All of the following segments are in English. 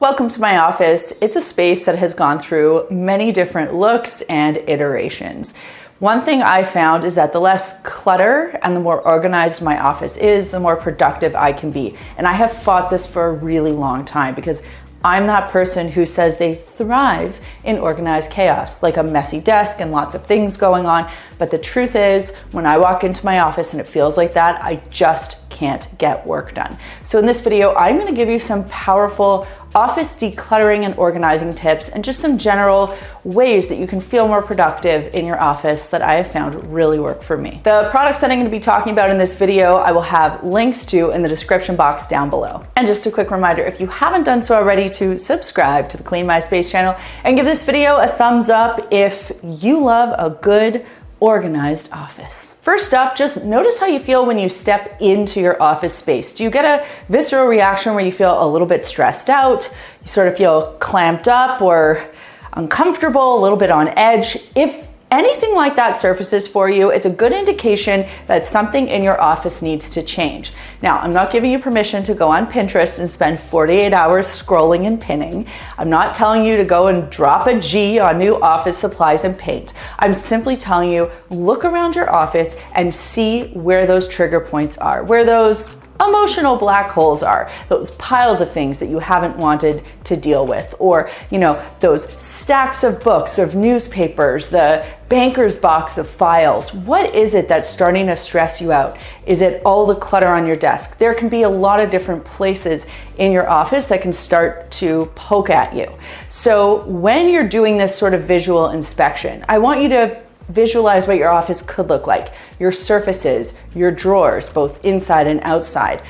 Welcome to my office. It's a space that has gone through many different looks and iterations. One thing I found is that the less clutter and the more organized my office is, the more productive I can be. And I have fought this for a really long time because I'm that person who says they thrive in organized chaos, like a messy desk and lots of things going on. But the truth is, when I walk into my office and it feels like that, I just can't get work done. So in this video, I'm going to give you some powerful office decluttering and organizing tips and just some general ways that you can feel more productive in your office that I have found really work for me. The products that I'm going to be talking about in this video, I will have links to in the description box down below. And just a quick reminder, if you haven't done so already, to subscribe to the Clean My Space channel and give this video a thumbs up if you love a good organized office. First up, just notice how you feel when you step into your office space. Do you get a visceral reaction where you feel a little bit stressed out? You sort of feel clamped up or uncomfortable, a little bit on edge? If anything like that surfaces for you, it's a good indication that something in your office needs to change. Now, I'm not giving you permission to go on Pinterest and spend 48 hours scrolling and pinning. I'm not telling you to go and drop a G on new office supplies and paint. I'm simply telling you, look around your office and see where those trigger points are, where those emotional black holes are, those piles of things that you haven't wanted to deal with, or those stacks of books, of newspapers, the banker's box of files. What is it that's starting to stress you out? Is it all the clutter on your desk? There can be a lot of different places in your office that can start to poke at you. So when you're doing this sort of visual inspection, I want you to visualize what your office could look like. Your surfaces, your drawers, both inside and outside,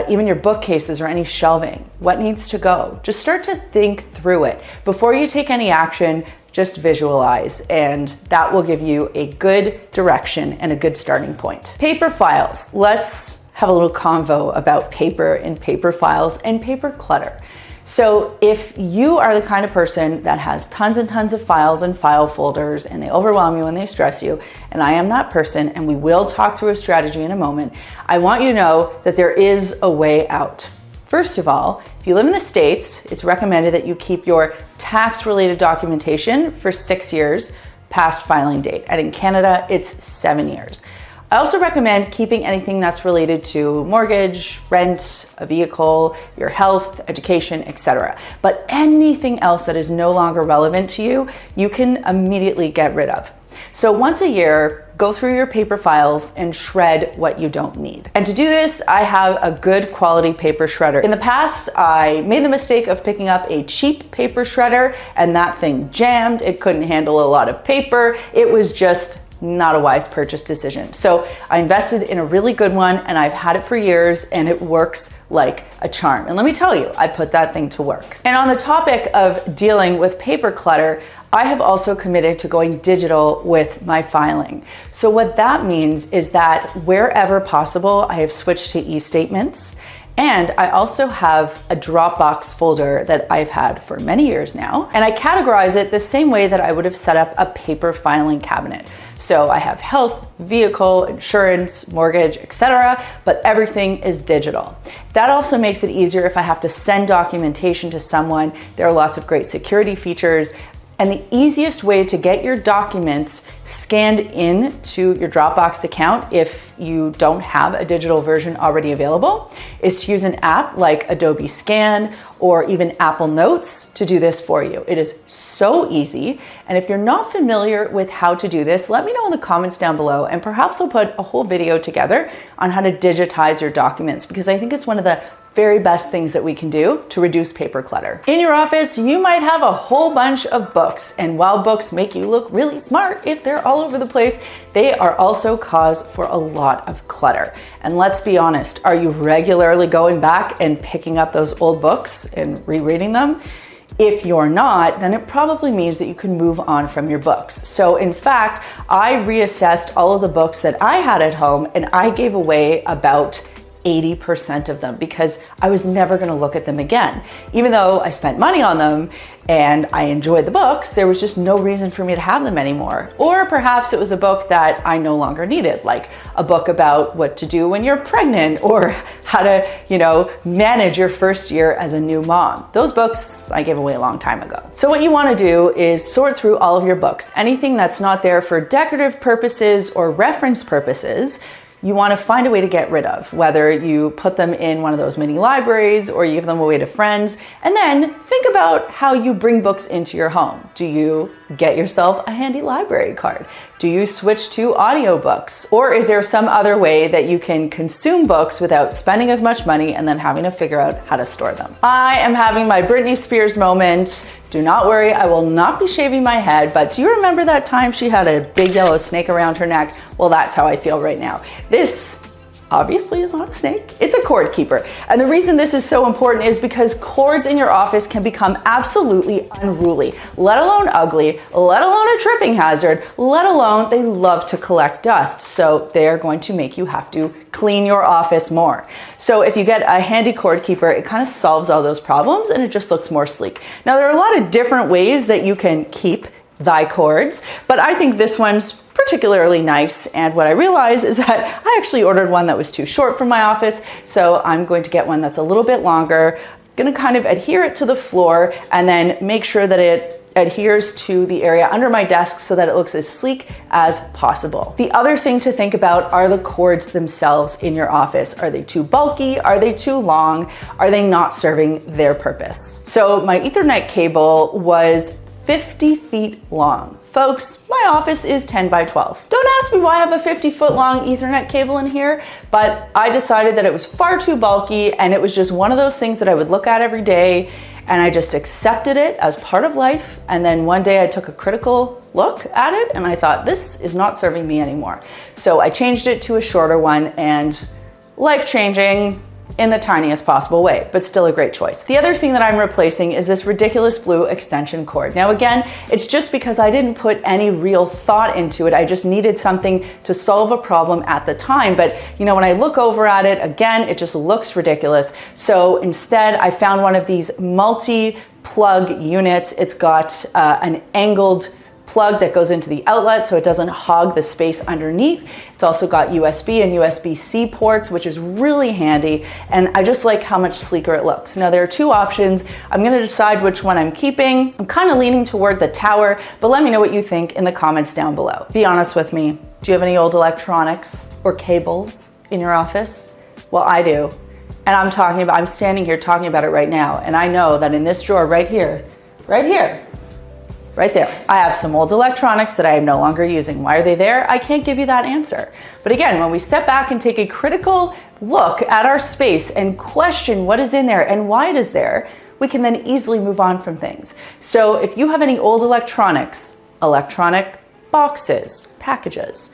even your bookcases or any shelving. What needs to go? Just start to think through it. Before you take any action, just visualize, and that will give you a good direction and a good starting point. Paper files. Let's have a little convo about paper and paper files and paper clutter. So if you are the kind of person that has tons and tons of files and file folders and they overwhelm you and they stress you, and I am that person, and we will talk through a strategy in a moment, I want you to know that there is a way out. First of all, if you live in the States, it's recommended that you keep your tax-related documentation for 6 years past filing date. And in Canada, it's 7 years. I also recommend keeping anything that's related to mortgage, rent, a vehicle, your health, education, etc. But anything else that is no longer relevant to you, you can immediately get rid of. So once a year, go through your paper files and shred what you don't need. And to do this, I have a good quality paper shredder. In the past, I made the mistake of picking up a cheap paper shredder, and that thing jammed. It couldn't handle a lot of paper. It was just not a wise purchase decision. So I invested in a really good one, and I've had it for years, and it works like a charm. And let me tell you, I put that thing to work. And on the topic of dealing with paper clutter, I have also committed to going digital with my filing. So what that means is that wherever possible, I have switched to e-statements. And I also have a Dropbox folder that I've had for many years now. And I categorize it the same way that I would have set up a paper filing cabinet. So I have health, vehicle, insurance, mortgage, etc., but everything is digital. That also makes it easier if I have to send documentation to someone. There are lots of great security features. And the easiest way to get your documents scanned in to your Dropbox account, if you don't have a digital version already available, is to use an app like Adobe Scan or even Apple Notes to do this for you. It is so easy. And if you're not familiar with how to do this, let me know in the comments down below, and perhaps I'll put a whole video together on how to digitize your documents, because I think it's one of the very best things that we can do to reduce paper clutter. In your office, you might have a whole bunch of books, and while books make you look really smart if they're all over the place, they are also cause for a lot of clutter. And let's be honest, are you regularly going back and picking up those old books and rereading them? If you're not, then it probably means that you can move on from your books. So in fact, I reassessed all of the books that I had at home, and I gave away about 80% of them because I was never going to look at them again. Even though I spent money on them and I enjoyed the books, there was just no reason for me to have them anymore. Or perhaps it was a book that I no longer needed, like a book about what to do when you're pregnant or how to, manage your first year as a new mom. Those books I gave away a long time ago. So what you want to do is sort through all of your books. Anything that's not there for decorative purposes or reference purposes, you want to find a way to get rid of, whether you put them in one of those mini libraries or you give them away to friends. And then think about how you bring books into your home. Do you get yourself a handy library card? Do you switch to audiobooks? Or is there some other way that you can consume books without spending as much money and then having to figure out how to store them? I am having my Britney Spears moment. Do not worry, I will not be shaving my head, but do you remember that time she had a big yellow snake around her neck? Well, that's how I feel right now. This obviously is not a snake, it's a cord keeper. And the reason this is so important is because cords in your office can become absolutely unruly, let alone ugly, let alone a tripping hazard, let alone they love to collect dust. So they're going to make you have to clean your office more. So if you get a handy cord keeper, it kind of solves all those problems and it just looks more sleek. Now there are a lot of different ways that you can keep thy cords, but I think this one's particularly nice. And what I realized is that I actually ordered one that was too short for my office. So I'm going to get one that's a little bit longer, going to kind of adhere it to the floor and then make sure that it adheres to the area under my desk so that it looks as sleek as possible. The other thing to think about are the cords themselves in your office. Are they too bulky? Are they too long? Are they not serving their purpose? So my Ethernet cable was 50 feet long. Folks, my office is 10 by 12. Don't ask me why I have a 50-foot long Ethernet cable in here, but I decided that it was far too bulky and it was just one of those things that I would look at every day and I just accepted it as part of life. And then one day I took a critical look at it and I thought, this is not serving me anymore. So I changed it to a shorter one and life-changing in the tiniest possible way, but still a great choice. The other thing that I'm replacing is this ridiculous blue extension cord. Now again, it's just because I didn't put any real thought into it. I just needed something to solve a problem at the time. But when I look over at it, again, it just looks ridiculous. So instead, I found one of these multi-plug units. It's got an angled plug that goes into the outlet so it doesn't hog the space underneath. It's also got USB and USB-C ports, which is really handy. And I just like how much sleeker it looks. Now there are two options. I'm going to decide which one I'm keeping. I'm kind of leaning toward the tower, but let me know what you think in the comments down below. Be honest with me. Do you have any old electronics or cables in your office? Well, I do. And I'm standing here talking about it right now. And I know that in this drawer right here, right there, I have some old electronics that I am no longer using. Why are they there? I can't give you that answer. But again, when we step back and take a critical look at our space and question what is in there and why it is there, we can then easily move on from things. So if you have any old electronics, electronic boxes, packages,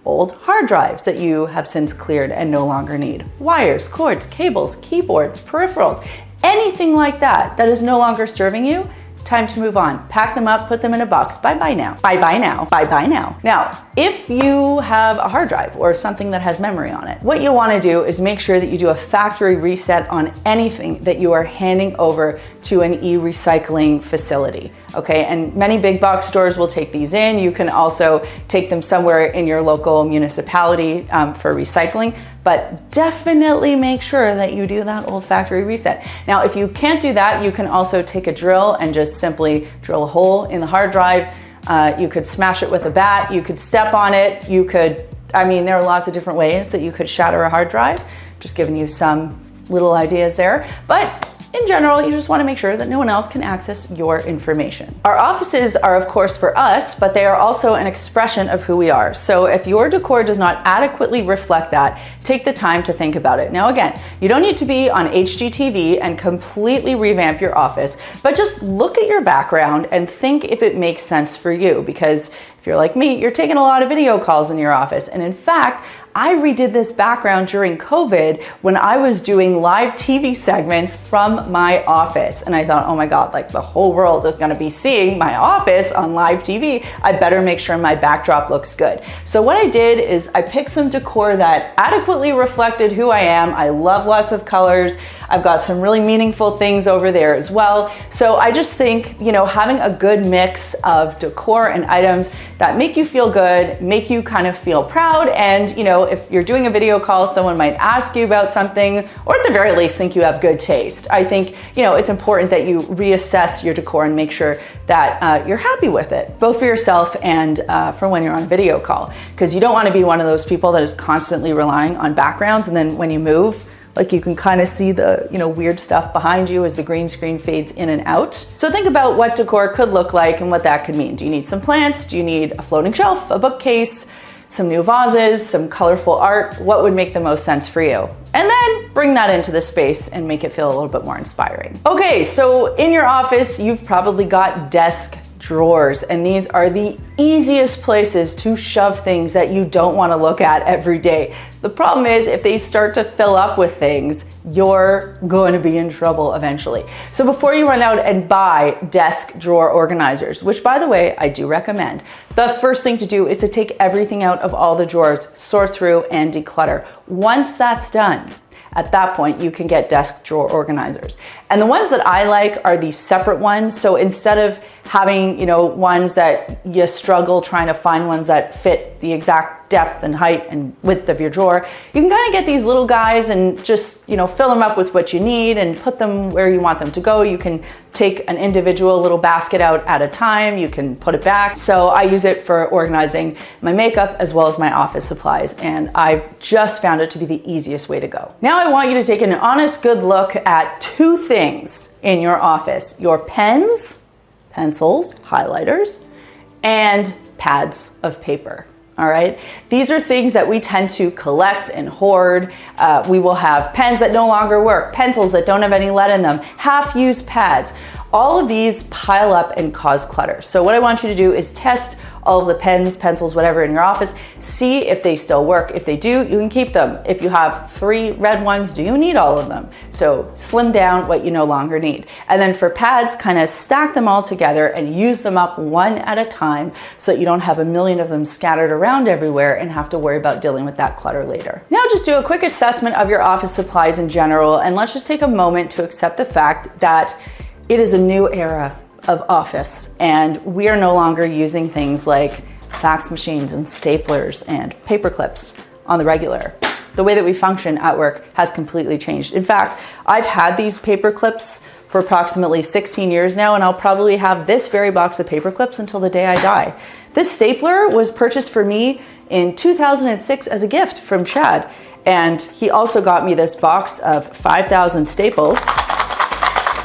old hard drives that you have since cleared and no longer need, wires, cords, cables, keyboards, peripherals, anything like that that is no longer serving you, time to move on. Pack them up, put them in a box. Bye-bye now. Bye-bye now. Bye-bye now. Now, if you have a hard drive or something that has memory on it, what you want to do is make sure that you do a factory reset on anything that you are handing over to an e-recycling facility. Okay, and many big box stores will take these in. You can also take them somewhere in your local municipality for recycling, but definitely make sure that you do that old factory reset. Now, if you can't do that, you can also take a drill and just simply drill a hole in the hard drive. You could smash it with a bat, you could step on it, there are lots of different ways that you could shatter a hard drive. Just giving you some little ideas there. But in general, you just want to make sure that no one else can access your information. Our offices are, of course, for us, but they are also an expression of who we are. So if your decor does not adequately reflect that, take the time to think about it. Now, again, you don't need to be on HGTV and completely revamp your office, but just look at your background and think if it makes sense for you. Because if you're like me, you're taking a lot of video calls in your office. And in fact, I redid this background during COVID when I was doing live TV segments from my office. And I thought, oh my God, like the whole world is gonna be seeing my office on live TV. I better make sure my backdrop looks good. So what I did is I picked some decor that adequately reflected who I am. I love lots of colors. I've got some really meaningful things over there as well. So I just think, having a good mix of decor and items that make you feel good, make you kind of feel proud. And, if you're doing a video call, someone might ask you about something, or at the very least think you have good taste. I think, it's important that you reassess your decor and make sure that you're happy with it, both for yourself and for when you're on a video call. Because you don't want to be one of those people that is constantly relying on backgrounds, and then when you move, like you can kind of see the weird stuff behind you as the green screen fades in and out. So think about what decor could look like and what that could mean. Do you need some plants? Do you need a floating shelf, a bookcase, some new vases, some colorful art? What would make the most sense for you? And then bring that into the space and make it feel a little bit more inspiring. Okay, so in your office, you've probably got desk drawers, and these are the easiest places to shove things that you don't want to look at every day. The problem is if they start to fill up with things, you're going to be in trouble eventually. So before you run out and buy desk drawer organizers, which by the way, I do recommend, the first thing to do is to take everything out of all the drawers, sort through and declutter. Once that's done, at that point, you can get desk drawer organizers. And the ones that I like are these separate ones. So instead of having, ones that you struggle trying to find ones that fit the exact depth and height and width of your drawer, you can kind of get these little guys and just, fill them up with what you need and put them where you want them to go. You can take an individual little basket out at a time. You can put it back. So I use it for organizing my makeup as well as my office supplies. And I've just found it to be the easiest way to go. Now I want you to take an honest, good look at two things in your office: your pens, pencils, highlighters, and pads of paper. All right. These are things that we tend to collect and hoard. We will have pens that no longer work, pencils that don't have any lead in them, half-used pads. All of these pile up and cause clutter. So what I want you to do is test all of the pens, pencils, whatever in your office. See if they still work. If they do, you can keep them. If you have 3 red ones, do you need all of them? So slim down what you no longer need. And then for pads, kind of stack them all together and use them up one at a time so that you don't have a million of them scattered around everywhere and have to worry about dealing with that clutter later. Now just do a quick assessment of your office supplies in general, and let's just take a moment to accept the fact that it is a new era of office, and we are no longer using things like fax machines and staplers and paper clips on the regular. The way that we function at work has completely changed. In fact, I've had these paper clips for approximately 16 years now, and I'll probably have this very box of paper clips until the day I die. This stapler was purchased for me in 2006 as a gift from Chad, and he also got me this box of 5,000 staples,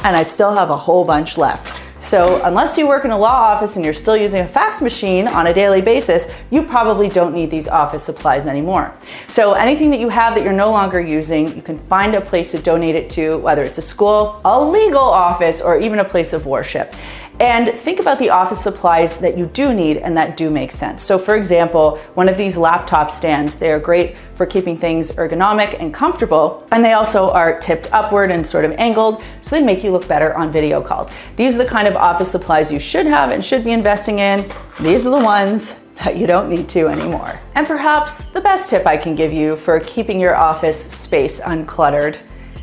and I still have a whole bunch left. So unless you work in a law office and you're still using a fax machine on a daily basis, you probably don't need these office supplies anymore. So anything that you have that you're no longer using, you can find a place to donate it to, whether it's a school, a legal office, or even a place of worship. And think about the office supplies that you do need and that do make sense. So for example, one of these laptop stands, they are great for keeping things ergonomic and comfortable. And they also are tipped upward and sort of angled, so they make you look better on video calls. These are the kind of office supplies you should have and should be investing in. These are the ones that you don't need to anymore. And perhaps the best tip I can give you for keeping your office space uncluttered,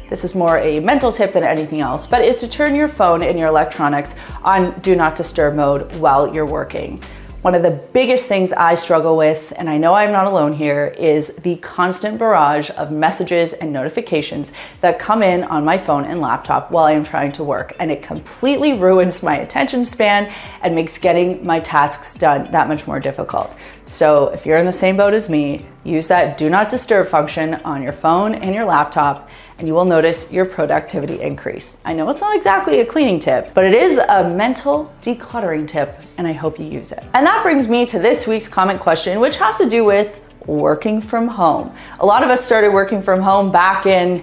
this is more a mental tip than anything else, but is to turn your phone and your electronics on do not disturb mode while you're working. One of the biggest things I struggle with, and I know I'm not alone here, is the constant barrage of messages and notifications that come in on my phone and laptop while I'm trying to work. And it completely ruins my attention span and makes getting my tasks done that much more difficult. So if you're in the same boat as me, use that do not disturb function on your phone and your laptop, and you will notice your productivity increase. I know it's not exactly a cleaning tip, but it is a mental decluttering tip, and I hope you use it. And that brings me to this week's comment question, which has to do with working from home. A lot of us started working from home back in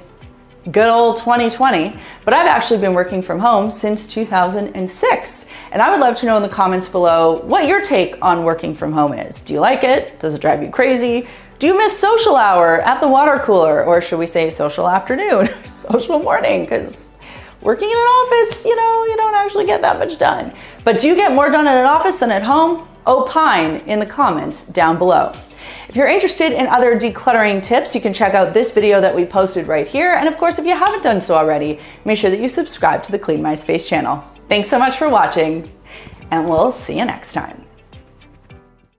good old 2020, but I've actually been working from home since 2006. And I would love to know in the comments below what your take on working from home is. Do you like it? Does it drive you crazy? Do Do you miss social hour at the water cooler? Or should we say social afternoon, social morning? Because working in an office, you don't actually get that much done. But do you get more done at an office than at home? Opine in the comments down below. If you're interested in other decluttering tips, you can check out this video that we posted right here. And of course, if you haven't done so already, make sure that you subscribe to the Clean My Space channel. Thanks so much for watching, and we'll see you next time.